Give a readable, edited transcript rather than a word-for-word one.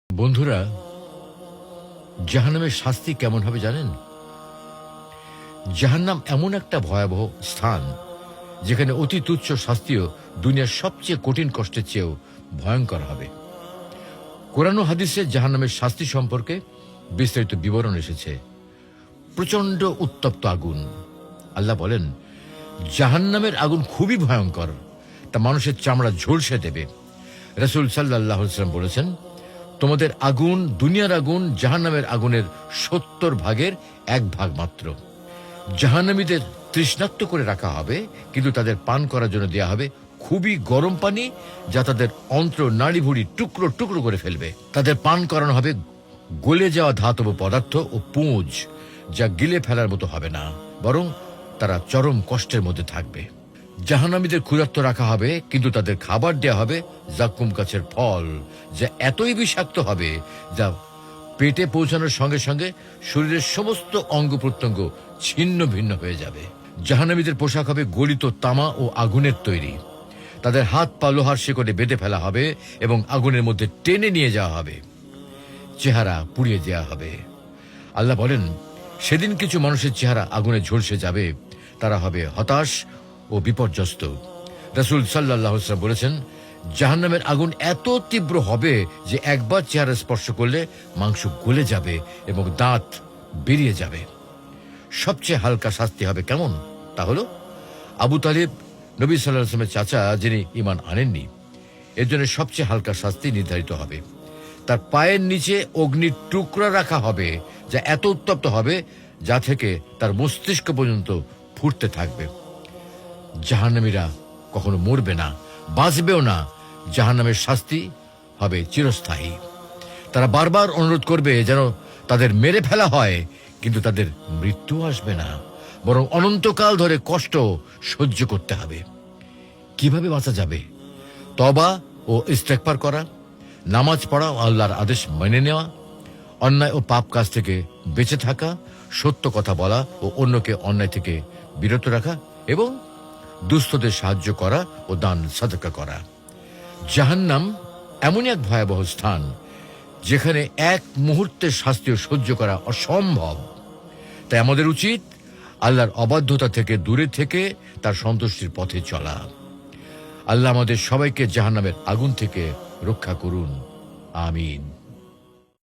বন্ধুরা, জাহান্নামের শাস্তি কেমন হবে জানেন? জাহান্নাম এমন একটা ভয়াবহ স্থান যেখানে অতি তুচ্ছ শাস্তিও দুনিয়ার সবচেয়ে কঠিন কষ্টের চেয়েও ভয়ঙ্কর হবে। কোরআন ও হাদিসে জাহান্নামের শাস্তি সম্পর্কে বিস্তারিত বিবরণ এসেছে। প্রচণ্ড উত্তপ্ত আগুন। আল্লাহ বলেন, জাহান্নামের আগুন খুবই ভয়ঙ্কর, তা মানুষের চামড়া ঝলসে দেবে। রাসূল সাল্লাল্লাহু আলাইহি ওয়াসাল্লাম বলেছেন, তোমাদের আগুন দুনিয়ার আগুন জাহান্নামের আগুনের ৭০ ভাগের ১ ভাগ মাত্র। জাহান্নামীদের তৃষ্ণার্ত করে রাখা হবে, কিন্তু তাদের পান করার জন্য দেয়া হবে খুবই গরম পানি, যা তাদের অন্ত্র নাড়িভুড়ি টুকরো টুকরো করে ফেলবে। তাদের পান করানো হবে গলে যাওয়া ধাতব পদার্থ ও পুঁজ, যা গিলে ফেলার মতো হবে না, বরং তারা চরম কষ্টের মধ্যে থাকবে। জাহান্নামীদের ক্ষুধার্ত রাখা হবে, কিন্তু তাদের খাবার দেয়া হবে জাক্কুম গাছের ফল, যা এতই বিষাক্ত হবে যা পেটে পৌঁছানোর সঙ্গে সঙ্গে শরীরের সমস্ত অঙ্গ প্রত্যঙ্গ ছিন্ন ভিন্ন হয়ে যাবে। জাহান্নামীদের পোশাক হবে গলিত তামা ও আগুনের তৈরি। তাদের হাত পা লোহার শিকলে বেঁধে ফেলা হবে এবং আগুনের মধ্যে টেনে নিয়ে যাওয়া হবে। চেহারা পুড়িয়ে দেওয়া হবে। আল্লাহ বলেন, সেদিন কিছু মানুষের চেহারা আগুনে ঝলসে যাবে, তারা হবে হতাশ ও বিপর্যস্ত। রাসূল সাল্লাল্লাহু আলাইহি ওয়াসাল্লাম বলেছেন, জাহান্নামের আগুন এত তীব্র হবে যে একবার চেহারা স্পর্শ করলে মাংস গলে যাবে এবং দাঁত বেরিয়ে যাবে। সবচেয়ে হালকা শাস্তি হবে কেমন? তা হলো, আবু তালিব, নবী সাল্লাল্লাহু আলাইহি ওয়াসাল্লামের চাচা, যিনি ঈমান আনেননি, এর জন্য সবচেয়ে হালকা শাস্তি নির্ধারিত হবে। তার পায়ের নিচে অগ্নির টুকরা রাখা হবে, যা এত উত্তপ্ত হবে যা থেকে তার মস্তিষ্ক পর্যন্ত ফুটতে থাকবে। জাহান্নামীরা কখনো মরবে না, বাঁচবেও না। জাহান্নামের শাস্তি হবে চিরস্থায়ী। তারা বারবার অনুরোধ করবে যেন তাদের মেরে ফেলা হয়, কিন্তু তাদের মৃত্যু আসবে না, বরং অনন্তকাল ধরে কষ্ট সহ্য করতে হবে। কিভাবে বাঁচা যাবে? তওবা ও ইস্তেগফার করা, নামাজ পড়া ও আল্লাহর আদেশ মেনে নেওয়া, অন্যায় ও পাপ কাজ থেকে বেঁচে থাকা, সত্য কথা বলা ও অন্যকে অন্যায় থেকে বিরত রাখা, এবং দুস্থদের সাহায্য করা ও দান সাদকা করা। জাহান্নাম এমনই এক ভয়াবহ স্থান যেখানে এক মুহূর্তের শাস্তিও সহ্য করা অসম্ভব। তাই আমাদের উচিত আল্লাহর অবাধ্যতা থেকে দূরে থেকে তার সন্তুষ্টির পথে চলা। আল্লাহ আমাদের সবাইকে জাহান্নামের আগুন থেকে রক্ষা করুন। আমিন।